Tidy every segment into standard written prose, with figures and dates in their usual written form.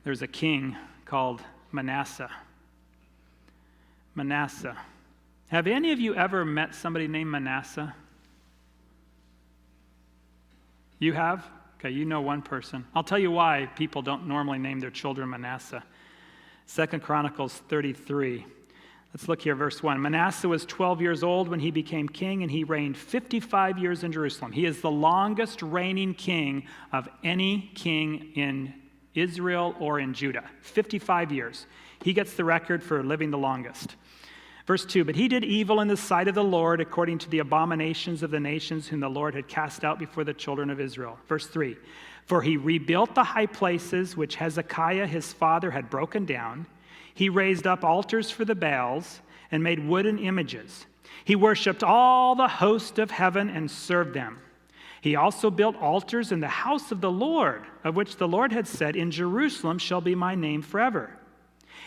There's a king called Manasseh. Manasseh. Have any of you ever met somebody named Manasseh? You have? Okay, you know one person. I'll tell you why people don't normally name their children Manasseh. 2 Chronicles 33. Let's look here, verse 1. Manasseh was 12 years old when he became king, and he reigned 55 years in Jerusalem. He is the longest reigning king of any king in Israel or in Judah. 55 years. He gets the record for living the longest. Verse 2, but he did evil in the sight of the Lord according to the abominations of the nations whom the Lord had cast out before the children of Israel. Verse 3, for he rebuilt the high places which Hezekiah his father had broken down. He raised up altars for the Baals and made wooden images. He worshipped all the host of heaven and served them. He also built altars in the house of the Lord, of which the Lord had said, in Jerusalem shall be my name forever.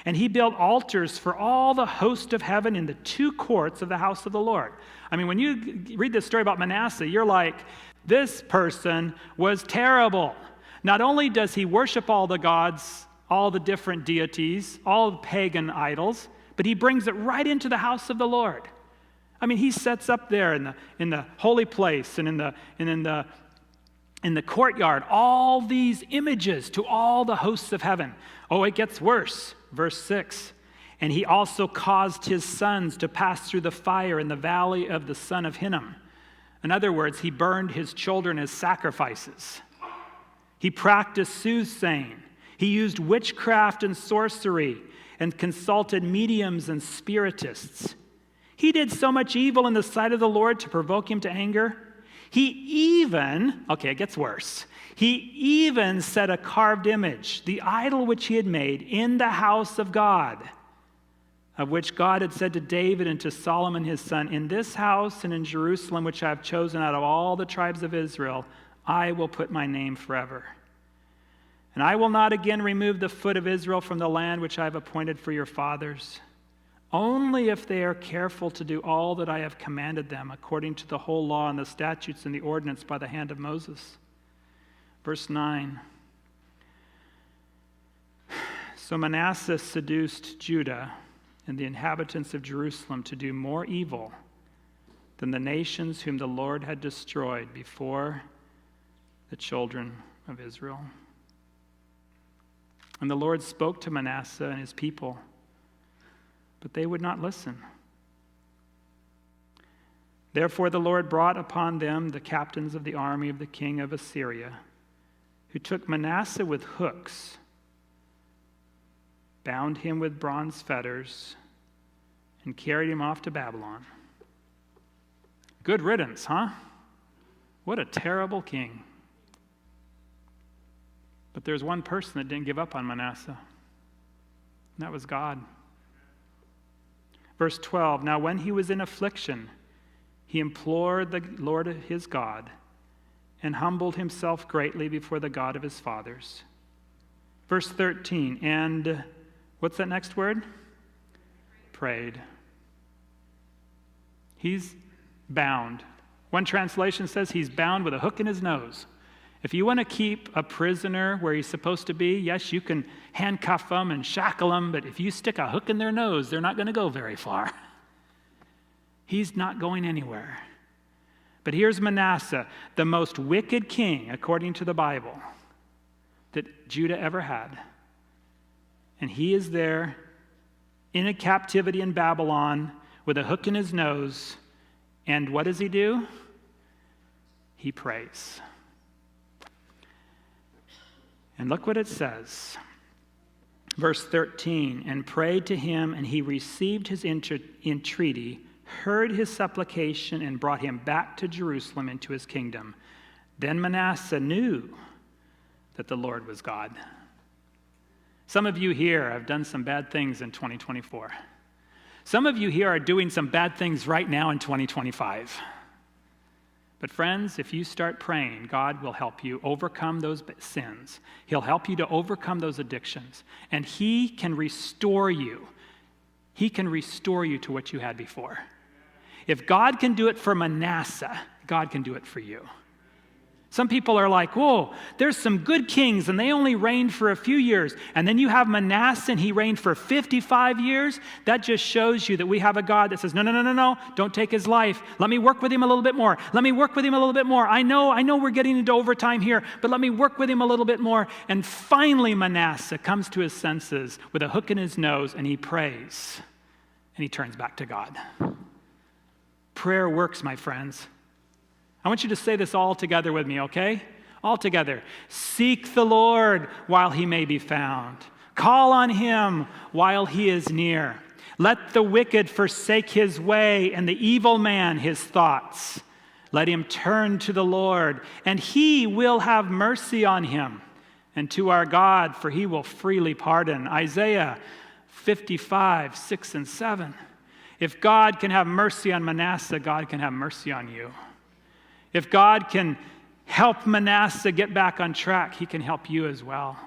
And he built altars for all the host of heaven in the two courts of the house of the Lord. I mean, when you read this story about Manasseh, you're like, this person was terrible. Not only does he worship all the gods, all the different deities, all the pagan idols, but he brings it right into the house of the Lord. I mean, he sets up there in the holy place and in the courtyard all these images to all the hosts of heaven. Oh, it gets worse. Verse 6, and he also caused his sons to pass through the fire in the valley of the son of Hinnom. In other words, he burned his children as sacrifices. He practiced soothsaying. He used witchcraft and sorcery and consulted mediums and spiritists. He did so much evil in the sight of the Lord to provoke him to anger. It gets worse. He even set a carved image, the idol which he had made in the house of God, of which God had said to David and to Solomon his son, in this house and in Jerusalem, which I have chosen out of all the tribes of Israel, I will put my name forever. And I will not again remove the foot of Israel from the land which I have appointed for your fathers, only if they are careful to do all that I have commanded them, according to the whole law and the statutes and the ordinance by the hand of Moses. Verse 9. So Manasseh seduced Judah and the inhabitants of Jerusalem to do more evil than the nations whom the Lord had destroyed before the children of Israel. And the Lord spoke to Manasseh and his people, but they would not listen. Therefore the Lord brought upon them the captains of the army of the king of Assyria, who took Manasseh with hooks, bound him with bronze fetters, and carried him off to Babylon. Good riddance, huh? What a terrible king. But there's one person that didn't give up on Manasseh, and that was God. Verse 12, now when he was in affliction, he implored the Lord his God and humbled himself greatly before the God of his fathers. Verse 13, and what's that next word? Prayed. He's bound. One translation says he's bound with a hook in his nose. If you want to keep a prisoner where he's supposed to be, yes, you can handcuff them and shackle them, but if you stick a hook in their nose, they're not going to go very far. He's not going anywhere. But here's Manasseh, the most wicked king, according to the Bible, that Judah ever had. And he is there in a captivity in Babylon with a hook in his nose. And what does he do? He prays. And look what it says. Verse 13, and prayed to him, and he received his entreaty, heard his supplication, and brought him back to Jerusalem into his kingdom. Then Manasseh knew that the Lord was God. Some of you here have done some bad things in 2024. Some of you here are doing some bad things right now in 2025. But friends, if you start praying, God will help you overcome those sins. He'll help you to overcome those addictions. And he can restore you. He can restore you to what you had before. If God can do it for Manasseh, God can do it for you. Some people are like, whoa, there's some good kings and they only reigned for a few years. And then you have Manasseh and he reigned for 55 years. That just shows you that we have a God that says, no, don't take his life. Let me work with him a little bit more. Let me work with him a little bit more. I know we're getting into overtime here, but let me work with him a little bit more. And finally Manasseh comes to his senses with a hook in his nose and he prays and he turns back to God. Prayer works, my friends. I want you to say this all together with me, okay? All together. Seek the Lord while he may be found. Call on him while he is near. Let the wicked forsake his way and the evil man his thoughts. Let him turn to the Lord, and he will have mercy on him, and to our God, for he will freely pardon. Isaiah 55, 6 and 7. If God can have mercy on Manasseh, God can have mercy on you. If God can help Manasseh get back on track, he can help you as well.